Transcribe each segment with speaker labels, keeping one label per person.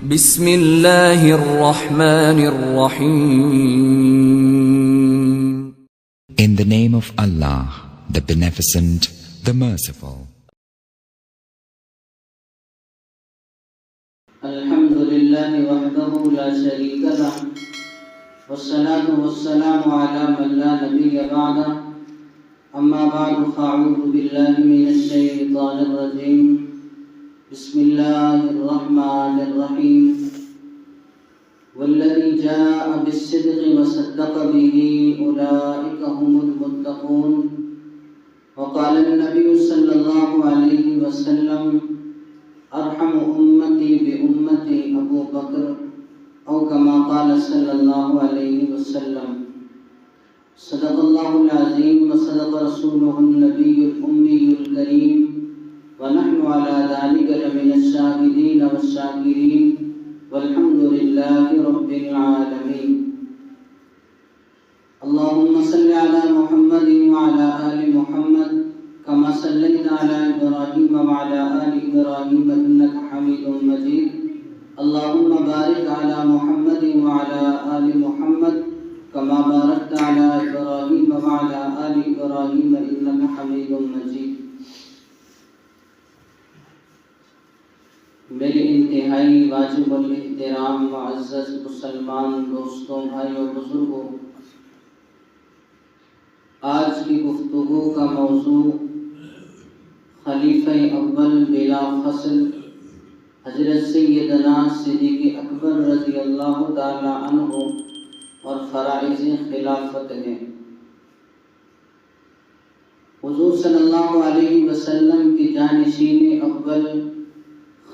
Speaker 1: بسم اللہ الرحمن الرحیم.
Speaker 2: In the name of Allah, the Beneficent, the Merciful.
Speaker 3: الحمد لله وحده لا شريك له والصلاة والسلام على من لا نبي بعده. أما بعد فأعوذ بالله من الشيطان الرجيم. بسم الله الرحمن الرحيم. والذي جاء بالصدق وصدق به أولئك هم المتقون. وقال النبي صلى الله عليه وسلم ارحم امتی بامتی ابو بکر او کما قال صلی اللہ علیہ وسلم. صدق اللہ العظیم وصدق رسولہ النبی الأمی الکریم ونحن على ذلك لمن الشاهدین والشاکرین والحمد للہ رب العالمین. اللهم صل على محمد وعلى آل محمد كما صليت على إبراهيم وعلى آل إبراهيم إنك حميد مجيد. اللهم بارك على محمد وعلى آل محمد كما باركت على إبراهيم وعلى آل إبراهيم إنك حميد مجيد. میرے انتہائی واجب الاحترام معزز مسلمان دوستوں، بھائیوں، بزرگوں، آج کی گفتگو کا موضوع خلیفہ اول بلا فصل حضرت سیدنا صدیق اکبر رضی اللہ تعالی عنہ اور فرائض خلافت ہیں. حضور صلی اللہ علیہ وسلم کی جانشین اول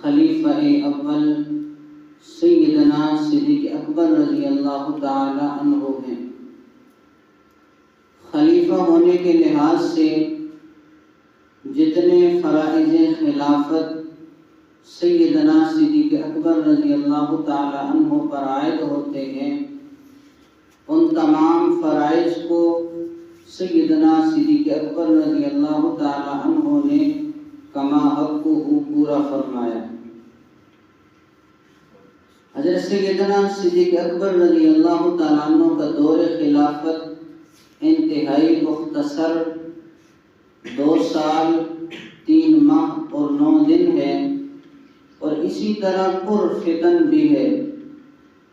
Speaker 3: خلیفہ اول سیدنا صدیق اکبر رضی اللہ تعالی عنہ ہیں. خلیفہ ہونے کے لحاظ سے جتنے فرائض خلافت سیدنا صدیق اکبر رضی اللہ تعالی عنہ پر عائد ہوتے ہیں، ان تمام فرائض کو سیدنا صدیق اکبر رضی اللہ تعالی عنہ نے کما حقہ پورا فرمایا. حضرت سیدنا صدیق اکبر رضی اللہ تعالی عنہ کا دور خلافت انتہائی مختصر 2 سال 3 ماہ اور 9 دن ہے، اور اسی طرح پر فتن بھی ہے.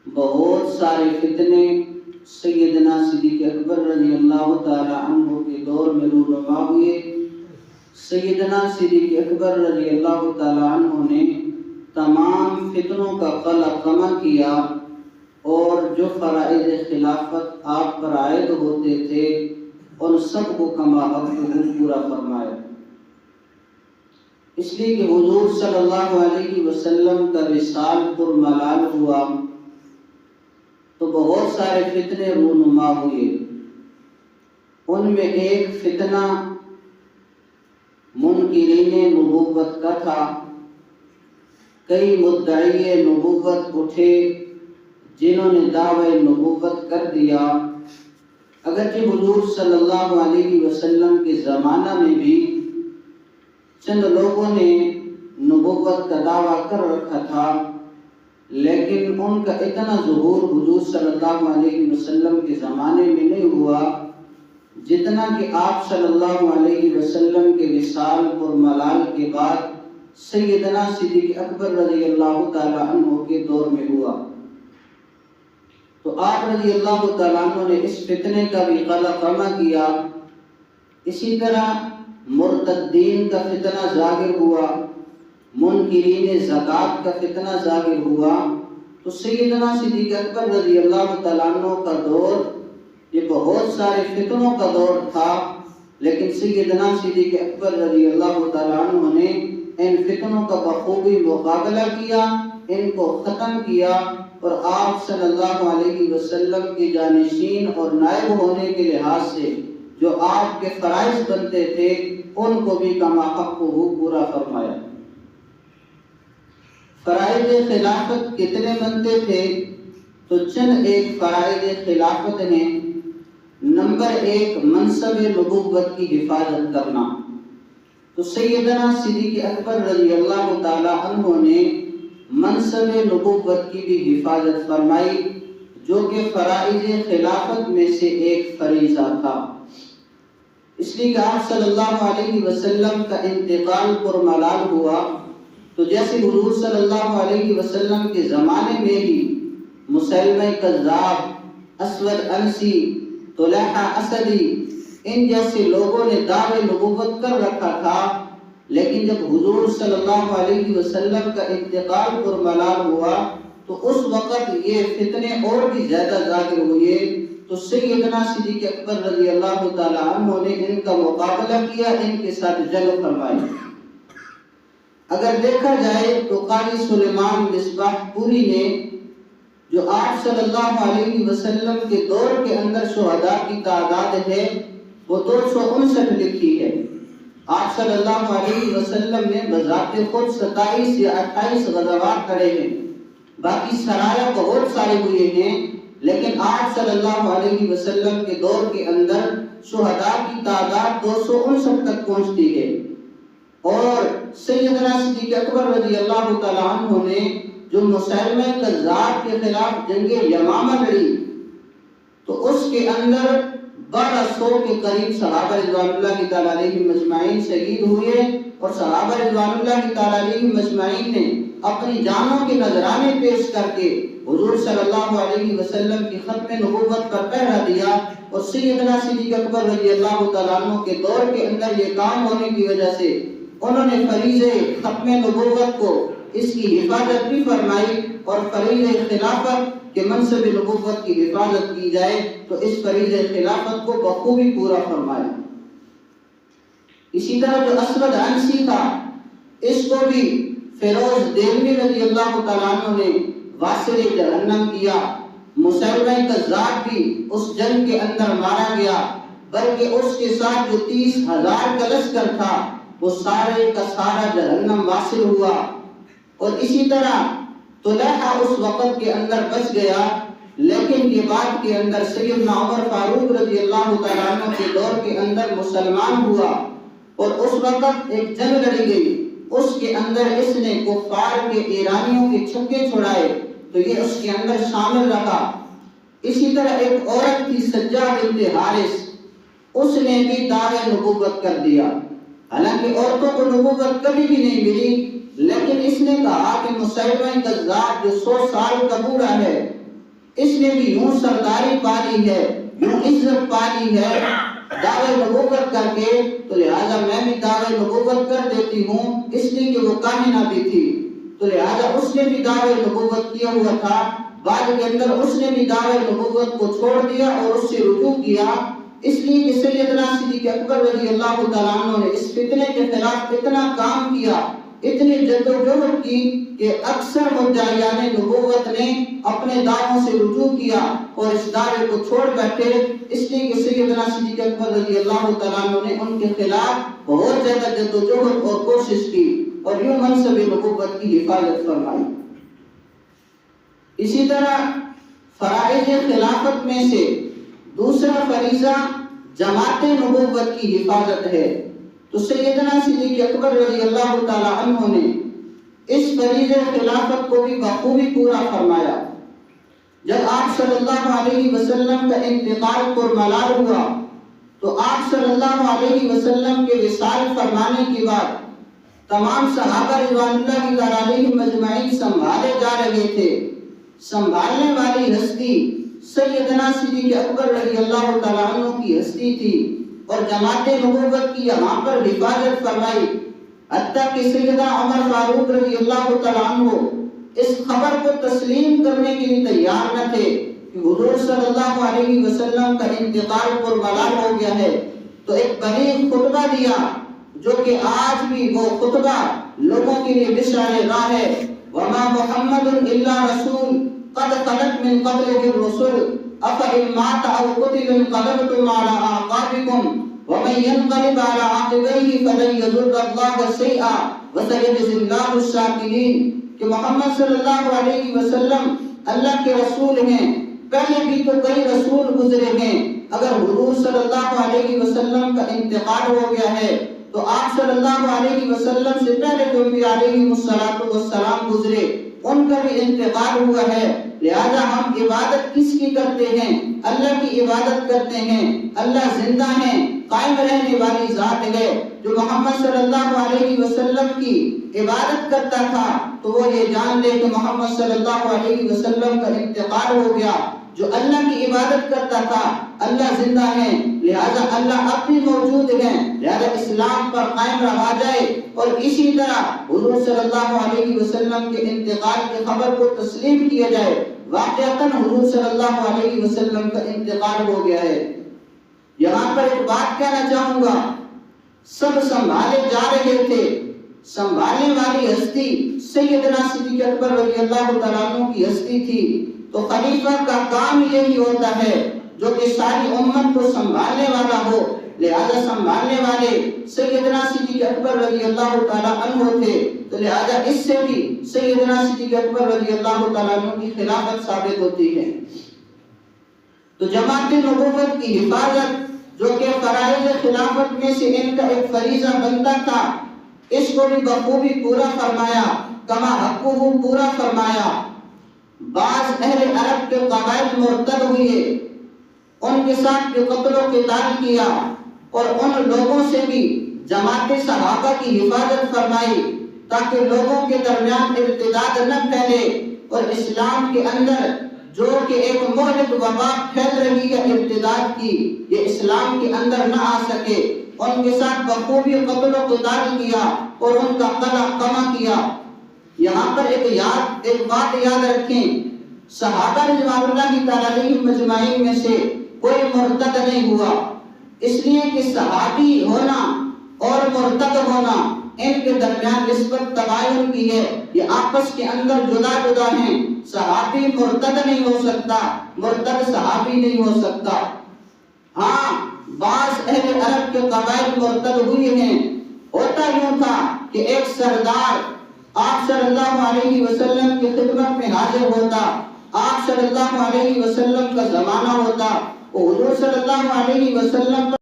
Speaker 3: بہت سارے فتنے سیدنا صدیق اکبر رضی اللہ تعالی عنہ کے دور میں رونما ہوئے. سیدنا صدیق اکبر رضی اللہ تعالی عنہ نے تمام فتنوں کا قلع کما کیا، اور جو فرائض خلافت آپ پر عائد ہوتے تھے ان سب کو کما حقہ پورا فرمایا. اس لیے کہ حضور صلی اللہ علیہ وسلم کا وصال پر ملال ہوا تو بہت سارے فتنے رونما ہوئے. ان میں ایک فتنہ منکرین نبوت کا تھا. کئی مدعی نبوت اٹھے جنہوں نے دعوی نبوت کر دیا، اگرچہ حضور صلی اللہ علیہ وسلم کے زمانہ میں بھی چند لوگوں نے نبوت کا دعویٰ کر رکھا تھا، لیکن ان کا اتنا ظہور حضور صلی اللہ علیہ وسلم کے زمانے میں نہیں ہوا جتنا کہ آپ صلی اللہ علیہ وسلم کے وصال پر ملال کے بعد سیدنا صدیق اکبر رضی اللہ تعالی عنہ کے دور میں ہوا. تو آپ رضی اللہ تعالیٰ عنہ نے اس فتنے کا بھی قلع کما کیا. اسی طرح مرتدین کا فتنہ ظاہر ہوا، منکرین زکوٰۃ کا فتنہ ظاہر ہوا. تو سیدنا صدیق اکبر رضی اللہ تعالیٰ عنہ کا دور یہ بہت سارے فتنوں کا دور تھا، لیکن سیدنا صدیق اکبر رضی اللہ تعالیٰ عنہ نے ان فتنوں کا بخوبی مقابلہ کیا، ان کو ختم کیا، اور آپ صلی اللہ علیہ وسلم کی جانشین اور نائب ہونے کے لحاظ سے جو آپ کے فرائض بنتے تھے ان کو بھی کما حقہ پورا فرمایا. فرائض خلافت کتنے بنتے تھے؟ تو چند ایک فرائض خلافت ہیں. نمبر 1 منصب نبوت کی حفاظت کرنا. تو سیدنا صدیق اکبر رضی اللہ تعالی عنہ نے منصب نبوت کی بھی حفاظت فرمائی، جو کہ فرائض خلافت میں سے ایک فریضہ تھا۔ اس لیے کہ آپ صلی اللہ علیہ وسلم کا انتقال پرملال ہوا تو جیسے حضور صلی اللہ علیہ وسلم کے زمانے میں ہی مسیلمہ کذاب، اسود عنسی، طلحہ اسدی، ان جیسے لوگوں نے دعوی نبوت کر رکھا تھا، لیکن جب حضور صلی اللہ علیہ وسلم کا انتقال پرملال ہوا تو اس وقت یہ فتنے اور بھی زیادہ ظاہر ہوئے، تو سیدنا صدیق اکبر رضی اللہ تعالی عنہ نے ان کا مقابلہ کیا، ان کے ساتھ جنگ فرمائی۔ اگر دیکھا جائے تو قاضی سلیمان مصباح پوری نے جو آپ صلی اللہ علیہ وسلم کے دور کے اندر شہداء کی تعداد ہے وہ 259 لکھی ہے۔ آپ صلی اللہ علیہ وسلم نے بذات خود 27 یا 28 غزوات کرے ہیں، باقی سرایہ بہت سارے ہوئے ہیں، لیکن آپ صلی اللہ علیہ وسلم کے دور کے اندر شہداء کی تعداد 259 تک پہنچتی ہے۔ اور سیدنا صدیق اکبر رضی اللہ تعالی عنہ نے جو مسیلمہ کذاب کے خلاف جنگ یمامہ لڑی تو اس کے اندر 1200 کے قریب صحابہ رضوان اللہ تعالی علیہم اجمعین شہید ہوئے، اور صحابہ رضوان اللہ تعالی علیہم اجمعین نے اپنی جانوں کے نذرانے پیش کر کے حضور صلی اللہ علیہ وسلم کی ختم نبوت پر پہرا دیا، اور سیدنا صدیق اکبر رضی اللہ تعالیٰ عنہ کے دور کے اندر یہ کام ہونے کی وجہ سے انہوں نے فریضہ ختم نبوت کو اس کی حفاظت بھی فرمائی، اور فریضہ خلافت کہ منصب نبوت کی حفاظت کی جائے تو اس فریضہ خلافت کو بخوبی پورا فرمایا۔ اسی طرح جو اسود عنسی تھا اس کو بھی فیروز دہلوی رضی اللہ تعالیٰ عنہ نے واصل جہنم کیا۔ مسیلمہ کذاب بھی اس جنگ کے اندر مارا گیا، بلکہ اس کے ساتھ جو 30,000 کا لشکر تھا وہ سارے کا سارا جہنم واصل ہوا۔ اور اسی طرح طلحہ اس وقت کے اندر بچ گیا، لیکن یہ بات کے اندر سیدنا عمر فاروق رضی اللہ تعالیٰ عنہ کے دور کے اندر مسلمان ہوا، اور اس وقت ایک جنگ لڑی گئی، اس کے اندر اس نے کفار کے ایرانیوں کے چھکے چھڑائے تو یہ اس کے اندر شامل رہا۔ اسی طرح ایک عورت تھی سجا بنت حارث، اس نے بھی دعوی نبوت کر دیا، حالانکہ عورتوں کو نبوت کبھی بھی نہیں ملی، لیکن اس نے کہا کہ مسیلمہ کذاب جو 100 سال کا بوڑھا ہے اس نے بھی یوں سرداری پالی ہے، یوں عزت پالی ہے دعوی نبوت کر کے، تو لہذا میں بھی دعوی نبوت کر دیتی ہوں، اس لیے کہ وہ کاہنہ بھی تھی، تو لہذا اس نے بھی دعوی نبوت کیا ہوا تھا۔ بعد کے اندر اس نے بھی دعوی نبوت کو چھوڑ دیا اور اس سے رجوع کیا، اس لیے کہ سیدنا صدیق اکبر رضی اللہ تعالیٰ عنہ نے اس فتنے کے خلاف اتنا کام کیا، اتنی جدوجہد کی کہ اکثر مدعیان نبوت نے اپنے دعووں سے رجوع کیا اور اس دعوے کو چھوڑ بیٹھے، اس لیے کہ سیدنا صدیق اکبر رضی اللہ تعالیٰ عنہ نے ان کے خلاف بہت زیادہ جدوجہد اور کوشش کی اور یوں منصب نبوت کی حفاظت فرمائی۔ اسی طرح فرائض خلافت میں سے دوسرا فریضہ جماعت نبوت کی حفاظت ہے، تو سیدنا صدیق اکبر رضی اللہ تعالی عنہ نے اس فریضہ خلافت کو بھی بخوبی پورا فرمایا۔ جب آپ صلی اللہ علیہ وسلم کا انتقال پرملال ہوا تو آپ صلی اللہ علیہ وسلم کے وصال فرمانے کے بعد تمام صحابہ رضوان اللہ علیہم اجمعین سنبھالے جا رہے تھے، سنبھالنے والی ہستی سیدنا صدیق اکبر رضی اللہ تعالیٰ عنہ کی ہستی تھی، اور جماعت نبوت کی یہاں پر حفاظت فرمائی، حتیٰ کہ سیدنا عمر فاروق رضی اللہ تعالیٰ عنہ اس خبر کو تسلیم کرنے کے لیے تیار نہ تھے کہ حضور صلی اللہ علیہ وسلم کا انتقال پرملال ہو گیا ہے، تو ایک بلیغ خطبہ دیا جو کہ آج بھی وہ خطبہ لوگوں کے لیے بشار راہ ہے۔ وما محمد الا رسول قد خلت من قبله الرسل افإن مات او قتل انقلبتم على اعقابكم ومن ينقلب على عقبيه فلن يضر الله شيئا وسيجزي الله الشاكرين، کہ محمد صلی اللہ علیہ وسلم اللہ کے رسول ہیں، پہلے بھی تو کئی رسول گزرے ہیں، اگر حضور صلی اللہ علیہ وسلم کا انتقال ہو گیا ہے تو آپ صلی اللہ علیہ وسلم سے پہلے جو بھی علیہ الصلوۃ والسلام گزرے ان کا بھی انتقال ہوا ہے، لہذا ہم عبادت کس کی کرتے ہیں؟ اللہ کی عبادت کرتے ہیں۔ اللہ زندہ ہے، قائم رہنے والی ذات ہے۔ جو محمد صلی اللہ علیہ وسلم کی عبادت کرتا تھا تو وہ یہ جان لے کہ محمد صلی اللہ علیہ وسلم کا انتقال ہو گیا۔ جو اللہ کی عبادت کرتا تھا اللہ زندہ ہے، لہذا اللہ اب بھی موجود ہے، لہذا اسلام پر قائم رہا جائے اور اسی طرح حضور صلی اللہ علیہ وسلم کے انتقال کی خبر کو تسلیم کیا جائے۔ واقعتاً حضور صلی اللہ علیہ وسلم کا انتقال ہو گیا ہے۔ یہاں پر ایک بات کہنا چاہوں گا، سب سنبھالے جا رہے تھے، سنبھالنے والی ہستی سیدنا صدیق اکبر رضی اللہ تعالیٰ عنہ کی ہستی تھی، تو خلیفہ کا کام یہی ہوتا ہے جو کہ ساری امت کو سنبھالنے والا ہو، لہذا سنبھالنے والے سیدنا صدیق اکبر رضی اللہ تعالیٰ عنہ تھے، تو لہذا اس سے بھی سیدنا صدیق اکبر رضی اللہ تعالیٰ عنہ کی خلافت ثابت ہوتی ہے۔ تو جماعت نبوت کی حفاظت جو کہ فرائض خلافت میں سے ان کا ایک فریضہ بنتا تھا، اس کو بھی بخوبی پورا فرمایا، کما حقہ پورا فرمایا۔ بعض اہل عرب کے قبائل مرتد ہوئے، ان کے ساتھ بھی قتل و قتال کیا اور ان لوگوں سے بھی جماعت صحابہ کی حفاظت فرمائی تاکہ لوگوں کے درمیان ارتداد نہ پھیلے اور اسلام کے اندر جو کہ ایک مہلک وبا پھیل رہی ہے ارتداد کی، یہ اسلام کے اندر نہ آ سکے۔ ان کے ساتھ بخوبی قتل و قتال کیا اور ان کا قلع کما کیا۔ یہاں پر ایک بات یاد رکھیں، صحابہ رضوان اللہ تعالیٰ علیہم اجمعین میں سے کوئی مرتد نہیں ہوا، اس لیے کہ صحابی ہونا اور مرتد ہونا ان کے درمیان نسبت تباین کی ہے، یہ آپس کے اندر جدا جدا ہیں۔ صحابی مرتد نہیں ہو سکتا، مرتد صحابی نہیں ہو سکتا۔ ہاں بعض اہل عرب کے قبائل مرتد ہوئے ہیں۔ ہوتا یوں تھا کہ ایک سردار آپ صلی اللہ علیہ وسلم کی خدمت میں حاضر ہوتا، آپ صلی اللہ علیہ وسلم کا زمانہ ہوتا، وہ حضور صلی اللہ علیہ وسلم